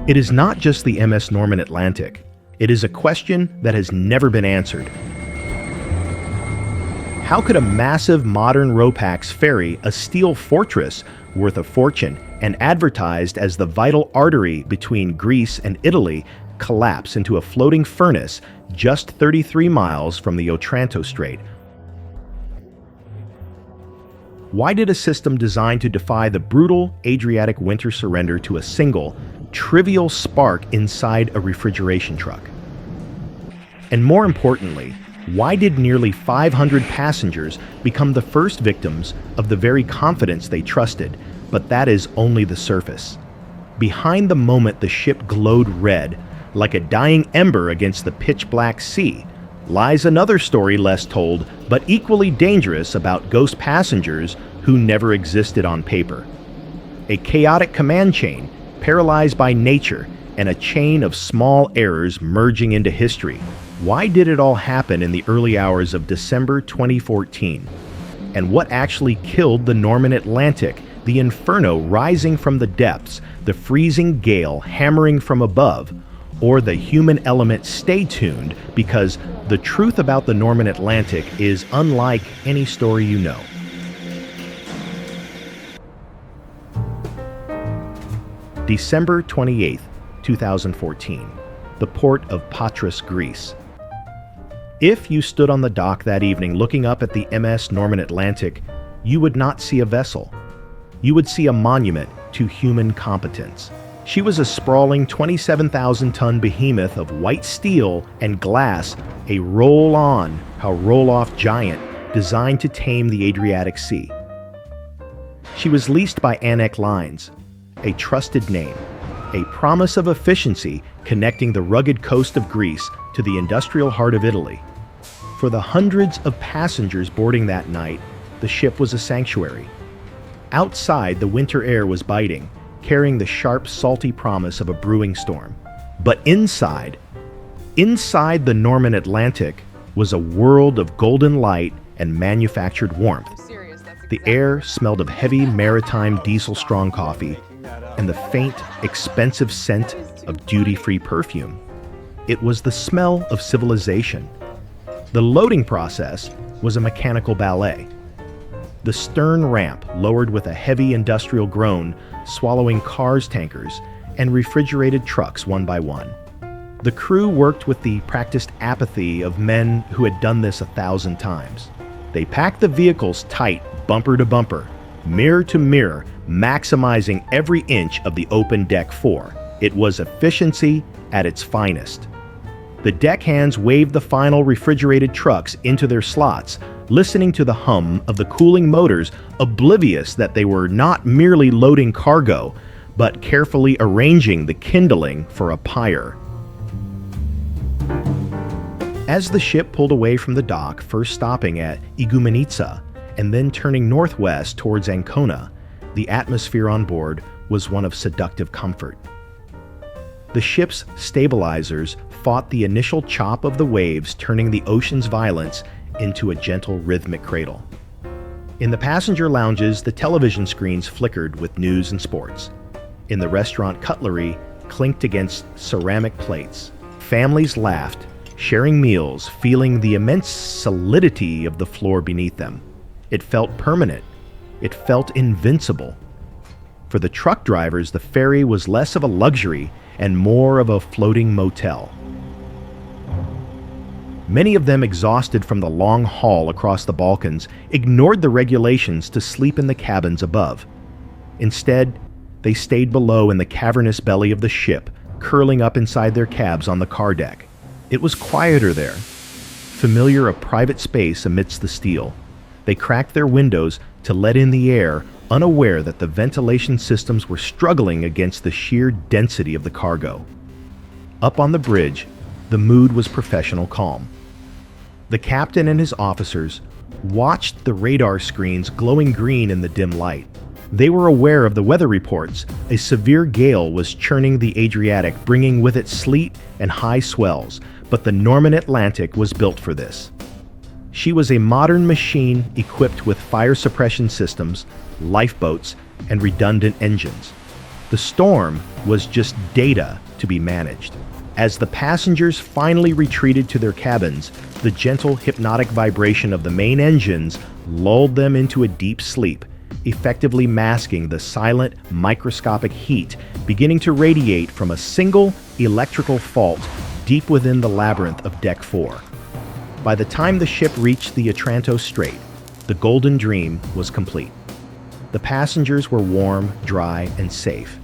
It is not just the MS Norman Atlantic. It is a question that has never been answered. How could a massive modern Ro-Pax ferry, a steel fortress worth a fortune and advertised as the vital artery between Greece and Italy, collapse into a floating furnace just 33 miles from the Otranto Strait? Why did a system designed to defy the brutal Adriatic winter surrender to a single, trivial spark inside a refrigeration truck? And more importantly, why did nearly 500 passengers become the first victims of the very confidence they trusted? But that is only the surface. Behind the moment the ship glowed red, like a dying ember against the pitch-black sea, lies another story less told, but equally dangerous, about ghost passengers who never existed on paper. A chaotic command chain, paralyzed by nature, and a chain of small errors merging into history. Why did it all happen in the early hours of December 2014? And what actually killed the Norman Atlantic, the inferno rising from the depths, the freezing gale hammering from above, or the human element? Stay tuned, because the truth about the Norman Atlantic is unlike any story you know. December 28, 2014, the port of Patras, Greece. If you stood on the dock that evening looking up at the MS Norman Atlantic, you would not see a vessel. You would see a monument to human competence. She was a sprawling 27,000-ton behemoth of white steel and glass, a roll-on, roll-off giant designed to tame the Adriatic Sea. She was leased by Adriatic Lines, a trusted name, a promise of efficiency connecting the rugged coast of Greece to the industrial heart of Italy. For the hundreds of passengers boarding that night, the ship was a sanctuary. Outside, the winter air was biting, carrying the sharp, salty promise of a brewing storm. But inside the Norman Atlantic, was a world of golden light and manufactured warmth. The air smelled of heavy Maritime diesel strong coffee and the faint, expensive scent of duty-free perfume. It was the smell of civilization. The loading process was a mechanical ballet. The stern ramp lowered with a heavy industrial groan, swallowing cars, tankers, and refrigerated trucks one by one. The crew worked with the practiced apathy of men who had done this 1,000 times. They packed the vehicles tight, bumper to bumper, mirror to mirror, maximizing every inch of the open deck floor. It was efficiency at its finest. The deckhands waved the final refrigerated trucks into their slots, listening to the hum of the cooling motors, oblivious that they were not merely loading cargo, but carefully arranging the kindling for a pyre. As the ship pulled away from the dock, first stopping at Igoumenitsa and then turning northwest towards Ancona, the atmosphere on board was one of seductive comfort. The ship's stabilizers fought the initial chop of the waves, turning the ocean's violence into a gentle rhythmic cradle. In the passenger lounges, the television screens flickered with news and sports. In the restaurant, cutlery clinked against ceramic plates. Families laughed, sharing meals, feeling the immense solidity of the floor beneath them. It felt permanent. It felt invincible. For the truck drivers, the ferry was less of a luxury and more of a floating motel. Many of them, exhausted from the long haul across the Balkans, ignored the regulations to sleep in the cabins above. Instead, they stayed below in the cavernous belly of the ship, curling up inside their cabs on the car deck. It was quieter there, familiar, a private space amidst the steel. They cracked their windows to let in the air, unaware that the ventilation systems were struggling against the sheer density of the cargo. Up on the bridge, the mood was professional calm. The captain and his officers watched the radar screens glowing green in the dim light. They were aware of the weather reports. A severe gale was churning the Adriatic, bringing with it sleet and high swells, but the Norman Atlantic was built for this. She was a modern machine equipped with fire suppression systems, lifeboats, and redundant engines. The storm was just data to be managed. As the passengers finally retreated to their cabins, the gentle hypnotic vibration of the main engines lulled them into a deep sleep, effectively masking the silent, microscopic heat beginning to radiate from a single electrical fault deep within the labyrinth of Deck 4. By the time the ship reached the Otranto Strait, the Golden Dream was complete. The passengers were warm, dry, and safe.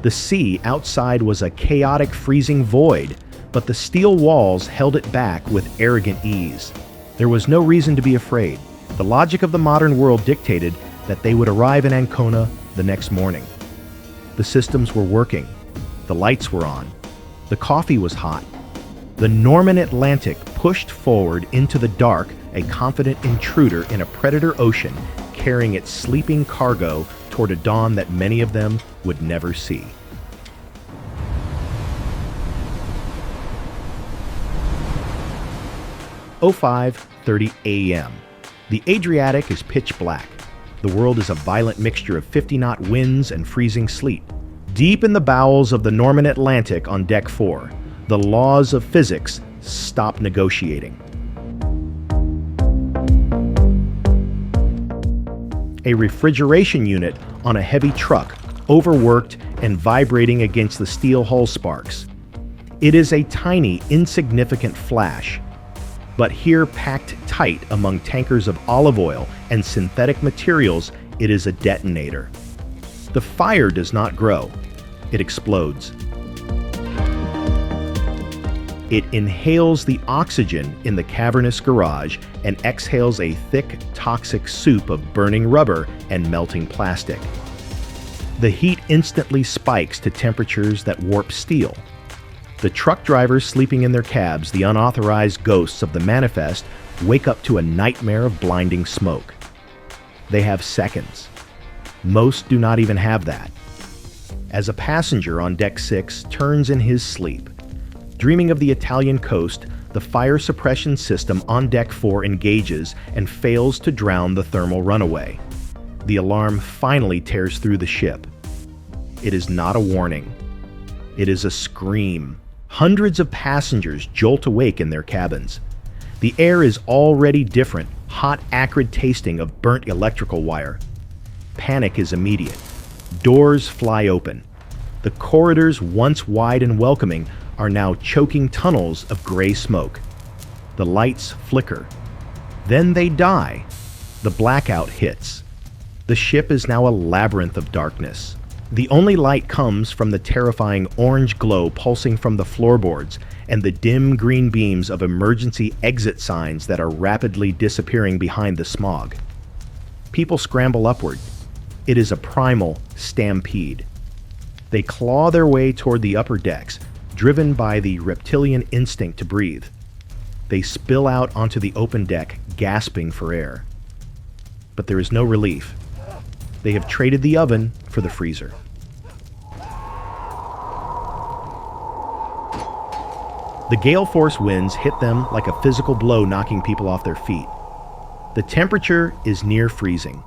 The sea outside was a chaotic, freezing void, but the steel walls held it back with arrogant ease. There was no reason to be afraid. The logic of the modern world dictated that they would arrive in Ancona the next morning. The systems were working. The lights were on. The coffee was hot. The Norman Atlantic pushed forward into the dark, a confident intruder in a predator ocean, carrying its sleeping cargo toward a dawn that many of them would never see. Oh 5:30 a.m. The Adriatic is pitch black. The world is a violent mixture of 50-knot winds and freezing sleet. Deep in the bowels of the Norman Atlantic on Deck 4, the laws of physics stop negotiating. A refrigeration unit on a heavy truck, overworked and vibrating against the steel hull sparks. It is a tiny, insignificant flash, but here packed tight among tankers of olive oil and synthetic materials, it is a detonator. The fire does not grow, it explodes. It inhales the oxygen in the cavernous garage and exhales a thick, toxic soup of burning rubber and melting plastic. The heat instantly spikes to temperatures that warp steel. The truck drivers sleeping in their cabs, the unauthorized ghosts of the manifest, wake up to a nightmare of blinding smoke. They have seconds. Most do not even have that. As a passenger on Deck 6 turns in his sleep, dreaming of the Italian coast, the fire suppression system on Deck 4 engages and fails to drown the thermal runaway. The alarm finally tears through the ship. It is not a warning. It is a scream. Hundreds of passengers jolt awake in their cabins. The air is already different, hot, acrid tasting of burnt electrical wire. Panic is immediate. Doors fly open. The corridors, once wide and welcoming, are now choking tunnels of gray smoke. The lights flicker. Then they die. The blackout hits. The ship is now a labyrinth of darkness. The only light comes from the terrifying orange glow pulsing from the floorboards and the dim green beams of emergency exit signs that are rapidly disappearing behind the smog. People scramble upward. It is a primal stampede. They claw their way toward the upper decks, driven by the reptilian instinct to breathe. They spill out onto the open deck, gasping for air. But there is no relief. They have traded the oven for the freezer. The gale force winds hit them like a physical blow, knocking people off their feet. The temperature is near freezing.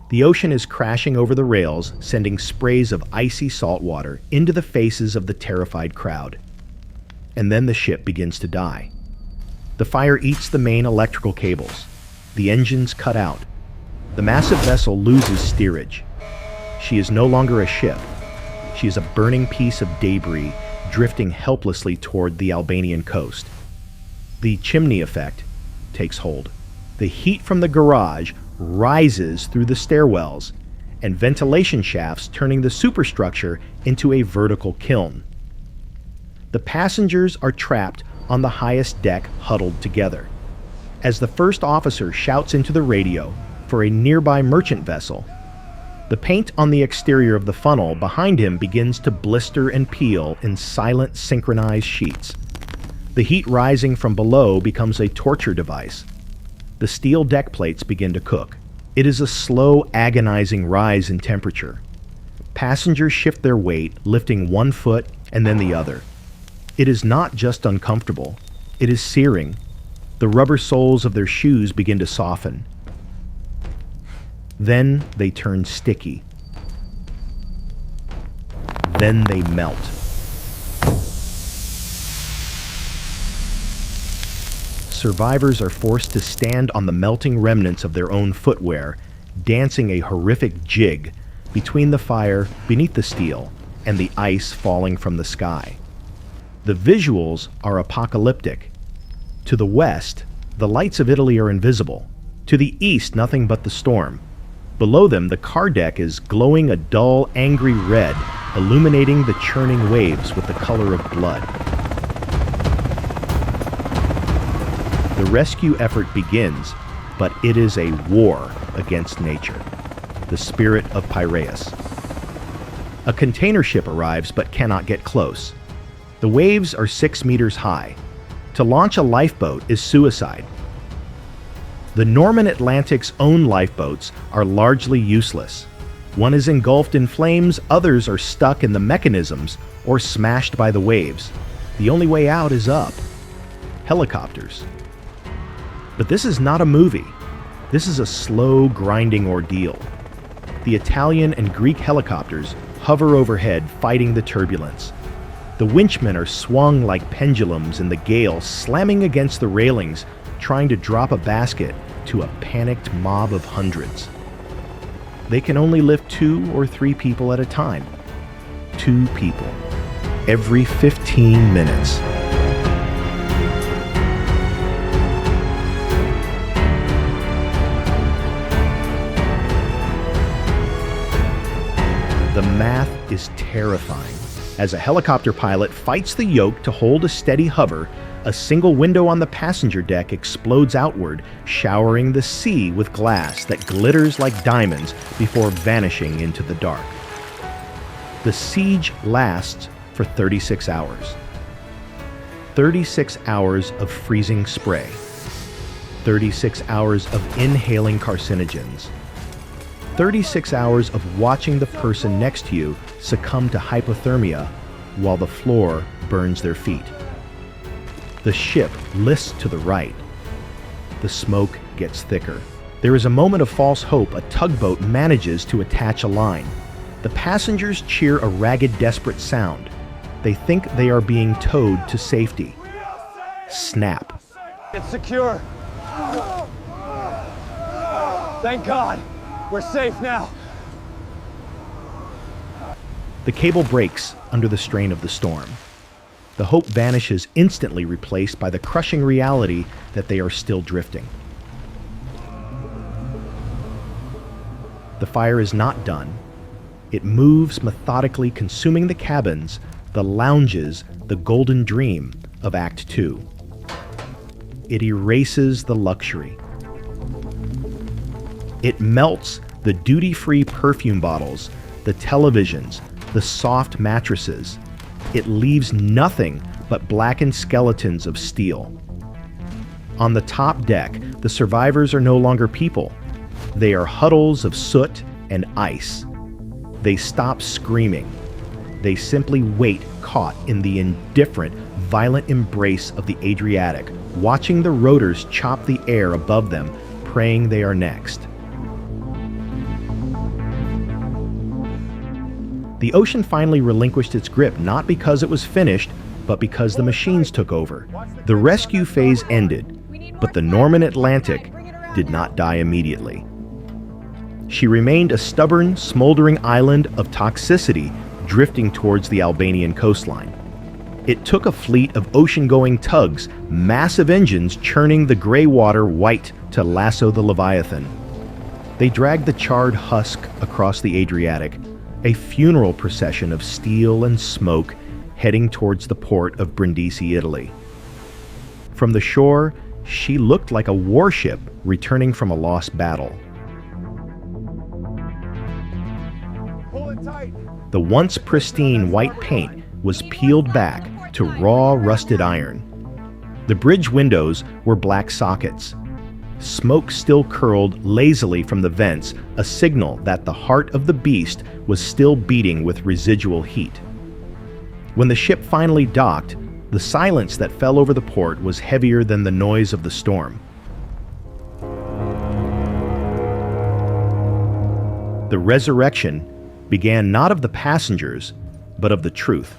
The ocean is crashing over the rails, sending sprays of icy salt water into the faces of the terrified crowd. And then the ship begins to die. The fire eats the main electrical cables. The engines cut out. The massive vessel loses steerage. She is no longer a ship. She is a burning piece of debris drifting helplessly toward the Albanian coast. The Chimney Effect takes hold. The heat from the garage rises through the stairwells and ventilation shafts, turning the superstructure into a vertical kiln. The passengers are trapped on the highest deck, huddled together. As the first officer shouts into the radio for a nearby merchant vessel, the paint on the exterior of the funnel behind him begins to blister and peel in silent, synchronized sheets. The heat rising from below becomes a torture device. The steel deck plates begin to cook. It is a slow, agonizing rise in temperature. Passengers shift their weight, lifting one foot and then the other. It is not just uncomfortable, it is searing. The rubber soles of their shoes begin to soften. Then they turn sticky. Then they melt. Survivors are forced to stand on the melting remnants of their own footwear, dancing a horrific jig between the fire beneath the steel and the ice falling from the sky. The visuals are apocalyptic. To the west, the lights of Italy are invisible. To the east, nothing but the storm. Below them, the car deck is glowing a dull, angry red, illuminating the churning waves with the color of blood. The rescue effort begins, but it is a war against nature, the spirit of Piraeus. A container ship arrives but cannot get close. The waves are 6 meters high. To launch a lifeboat is suicide. The Norman Atlantic's own lifeboats are largely useless. One is engulfed in flames, others are stuck in the mechanisms or smashed by the waves. The only way out is up. Helicopters. But this is not a movie. This is a slow, grinding ordeal. The Italian and Greek helicopters hover overhead, fighting the turbulence. The winchmen are swung like pendulums in the gale, slamming against the railings, trying to drop a basket to a panicked mob of hundreds. They can only lift 2 or 3 people at a time. 2 people. Every 15 minutes. The math is terrifying. As a helicopter pilot fights the yoke to hold a steady hover, a single window on the passenger deck explodes outward, showering the sea with glass that glitters like diamonds before vanishing into the dark. The siege lasts for 36 hours. 36 hours of freezing spray. 36 hours of inhaling carcinogens. 36 hours of watching the person next to you succumb to hypothermia while the floor burns their feet. The ship lists to the right. The smoke gets thicker. There is a moment of false hope. A tugboat manages to attach a line. The passengers cheer a ragged, desperate sound. They think they are being towed to safety. Snap. It's secure. Thank God. We're safe now. The cable breaks under the strain of the storm. The hope vanishes, instantly replaced by the crushing reality that they are still drifting. The fire is not done. It moves methodically, consuming the cabins, the lounges, the golden dream of Act 2. It erases the luxury. It melts the duty-free perfume bottles, the televisions, the soft mattresses. It leaves nothing but blackened skeletons of steel. On the top deck, the survivors are no longer people. They are huddles of soot and ice. They stop screaming. They simply wait, caught in the indifferent, violent embrace of the Adriatic, watching the rotors chop the air above them, praying they are next. The ocean finally relinquished its grip, not because it was finished, but because the machines took over. The rescue phase ended, but the Norman Atlantic did not die immediately. She remained a stubborn, smoldering island of toxicity drifting towards the Albanian coastline. It took a fleet of ocean-going tugs, massive engines churning the gray water white to lasso the Leviathan. They dragged the charred husk across the Adriatic, a funeral procession of steel and smoke heading towards the port of Brindisi, Italy. From the shore, she looked like a warship returning from a lost battle. Pull it tight. The once pristine white paint was peeled back to raw, rusted iron. The bridge windows were black sockets. Smoke still curled lazily from the vents, a signal that the heart of the beast was still beating with residual heat. When the ship finally docked, the silence that fell over the port was heavier than the noise of the storm. The resurrection began not of the passengers, but of the truth.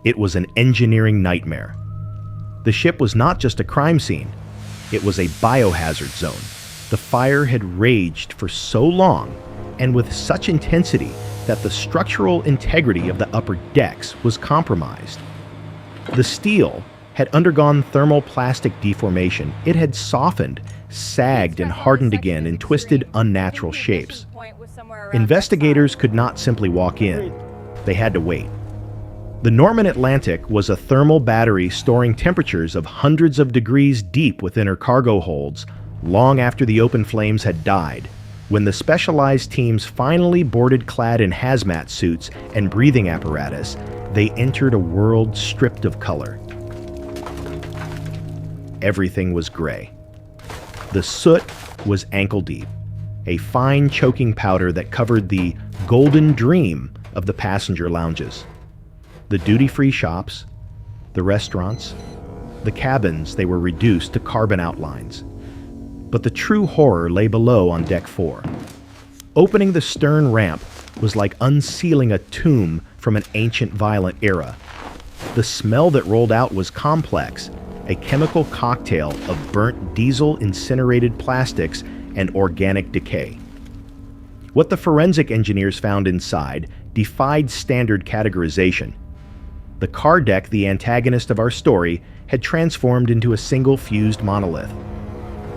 It was an engineering nightmare. The ship was not just a crime scene, it was a biohazard zone. The fire had raged for so long and with such intensity that the structural integrity of the upper decks was compromised. The steel had undergone thermoplastic deformation. It had softened, sagged, and hardened again in twisted, unnatural shapes. Investigators could not simply walk in. They had to wait. The Norman Atlantic was a thermal battery storing temperatures of hundreds of degrees deep within her cargo holds long after the open flames had died. When the specialized teams finally boarded clad in hazmat suits and breathing apparatus, they entered a world stripped of color. Everything was gray. The soot was ankle deep, a fine choking powder that covered the golden dream of the passenger lounges. The duty-free shops, the restaurants, the cabins, they were reduced to carbon outlines. But the true horror lay below on Deck 4. Opening the stern ramp was like unsealing a tomb from an ancient violent era. The smell that rolled out was complex, a chemical cocktail of burnt diesel, incinerated plastics, and organic decay. What the forensic engineers found inside defied standard categorization. The car deck, the antagonist of our story, had transformed into a single fused monolith.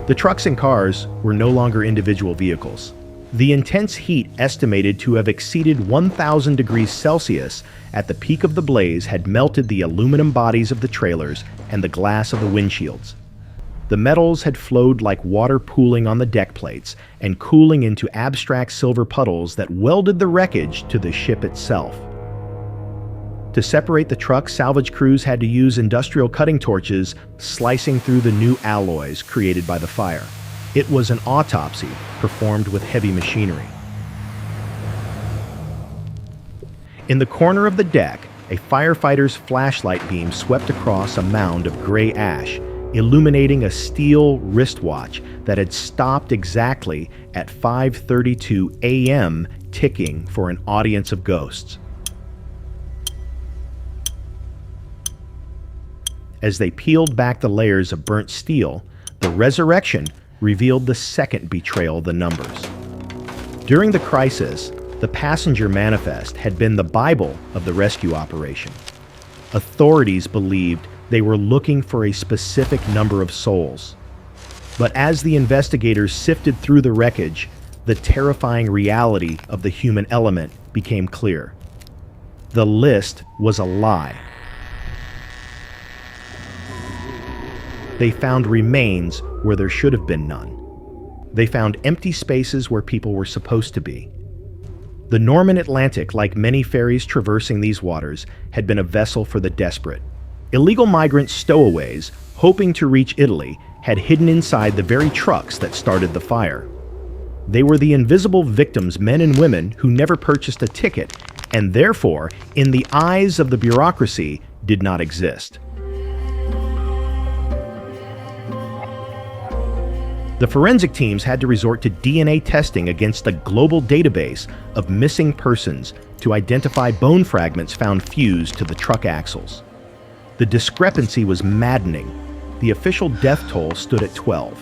The trucks and cars were no longer individual vehicles. The intense heat, estimated to have exceeded 1,000 degrees Celsius at the peak of the blaze, had melted the aluminum bodies of the trailers and the glass of the windshields. The metals had flowed like water pooling on the deck plates and cooling into abstract silver puddles that welded the wreckage to the ship itself. To separate the trucks, salvage crews had to use industrial cutting torches, slicing through the new alloys created by the fire. It was an autopsy performed with heavy machinery. In the corner of the deck, a firefighter's flashlight beam swept across a mound of gray ash, illuminating a steel wristwatch that had stopped exactly at 5:32 a.m., ticking for an audience of ghosts. As they peeled back the layers of burnt steel, the resurrection revealed the second betrayal of the numbers. During the crisis, the passenger manifest had been the Bible of the rescue operation. Authorities believed they were looking for a specific number of souls. But as the investigators sifted through the wreckage, the terrifying reality of the human element became clear. The list was a lie. They found remains where there should have been none. They found empty spaces where people were supposed to be. The Norman Atlantic, like many ferries traversing these waters, had been a vessel for the desperate. Illegal migrant stowaways, hoping to reach Italy, had hidden inside the very trucks that started the fire. They were the invisible victims, men and women who never purchased a ticket, and therefore, in the eyes of the bureaucracy, did not exist. The forensic teams had to resort to DNA testing against a global database of missing persons to identify bone fragments found fused to the truck axles. The discrepancy was maddening. The official death toll stood at 12.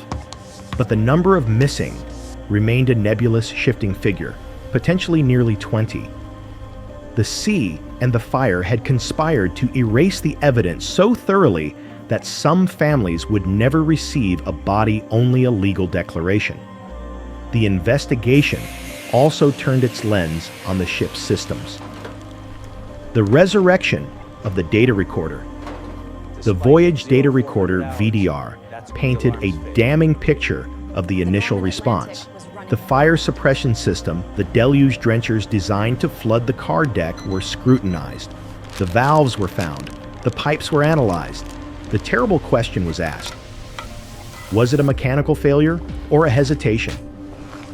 But the number of missing remained a nebulous, shifting figure, potentially nearly 20. The sea and the fire had conspired to erase the evidence so thoroughly that some families would never receive a body-only illegal declaration. The investigation also turned its lens on the ship's systems. The resurrection of the data recorder. The Voyage Data Recorder VDR painted a damning picture of the initial response. The fire suppression system, the deluge drenchers designed to flood the car deck, were scrutinized. The valves were found. The pipes were analyzed. The terrible question was asked. Was it a mechanical failure or a hesitation?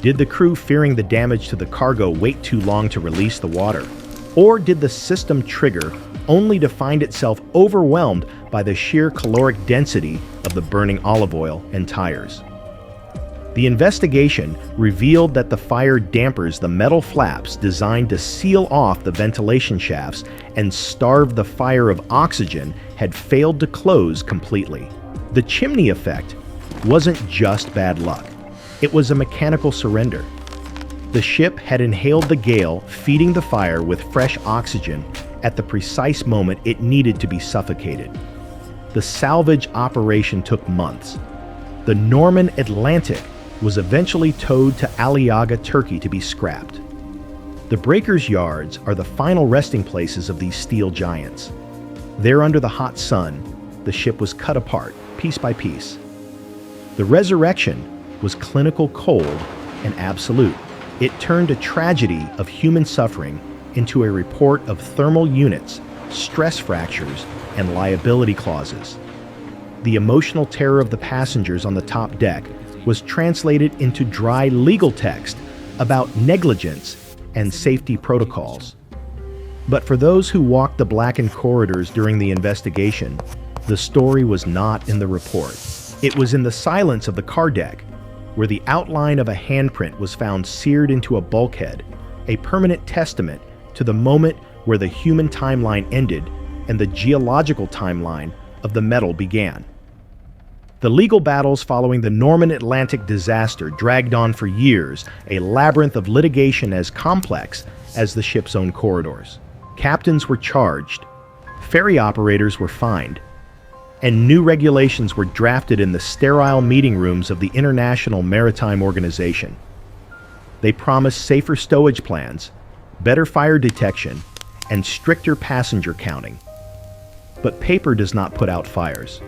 Did the crew, fearing the damage to the cargo, wait too long to release the water? Or did the system trigger only to find itself overwhelmed by the sheer caloric density of the burning olive oil and tires? The investigation revealed that the fire dampers the metal flaps designed to seal off the ventilation shafts and starve the fire of oxygen had failed to close completely. The Chimney Effect wasn't just bad luck. It was a mechanical surrender. The ship had inhaled the gale, feeding the fire with fresh oxygen at the precise moment it needed to be suffocated. The salvage operation took months. The Norman Atlantic was eventually towed to Aliaga, Turkey to be scrapped. The breakers' yards are the final resting places of these steel giants. There under the hot sun, the ship was cut apart, piece by piece. The resurrection was clinical cold and absolute. It turned a tragedy of human suffering into a report of thermal units, stress fractures, and liability clauses. The emotional terror of the passengers on the top deck was translated into dry legal text about negligence and safety protocols. But for those who walked the blackened corridors during the investigation, the story was not in the report. It was in the silence of the car deck, where the outline of a handprint was found seared into a bulkhead, a permanent testament to the moment where the human timeline ended and the geological timeline of the metal began. The legal battles following the Norman Atlantic disaster dragged on for years, a labyrinth of litigation as complex as the ship's own corridors. Captains were charged, ferry operators were fined, and new regulations were drafted in the sterile meeting rooms of the International Maritime Organization. They promised safer stowage plans, better fire detection, and stricter passenger counting. But paper does not put out fires.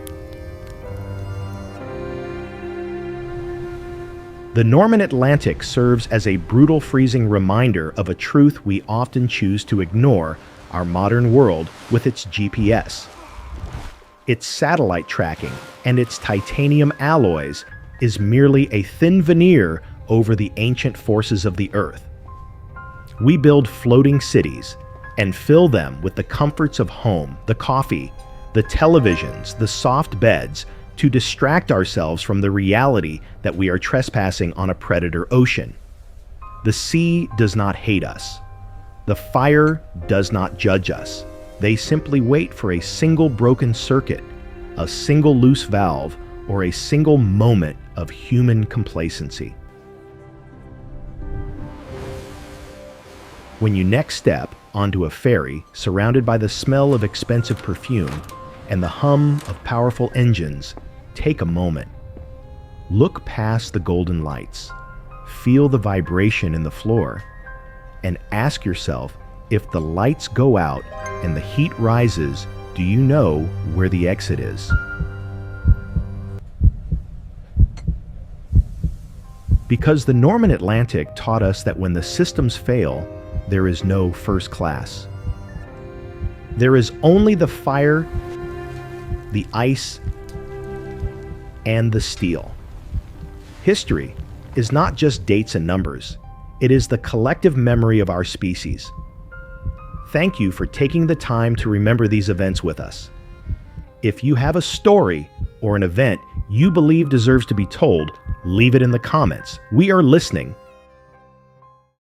The Norman Atlantic serves as a brutal, freezing reminder of a truth we often choose to ignore: our modern world with its GPS. Its satellite tracking and its titanium alloys is merely a thin veneer over the ancient forces of the Earth. We build floating cities and fill them with the comforts of home, the coffee, the televisions, the soft beds, to distract ourselves from the reality that we are trespassing on a predator ocean. The sea does not hate us. The fire does not judge us. They simply wait for a single broken circuit, a single loose valve, or a single moment of human complacency. When you next step onto a ferry surrounded by the smell of expensive perfume and the hum of powerful engines, take a moment. Look past the golden lights, feel the vibration in the floor, and ask yourself, if the lights go out and the heat rises, do you know where the exit is? Because the Norman Atlantic taught us that when the systems fail, there is no first class. There is only the fire, the ice, and the steel. History is not just dates and numbers. It is the collective memory of our species. Thank you for taking the time to remember these events with us. If you have a story or an event you believe deserves to be told, leave it in the comments. We are listening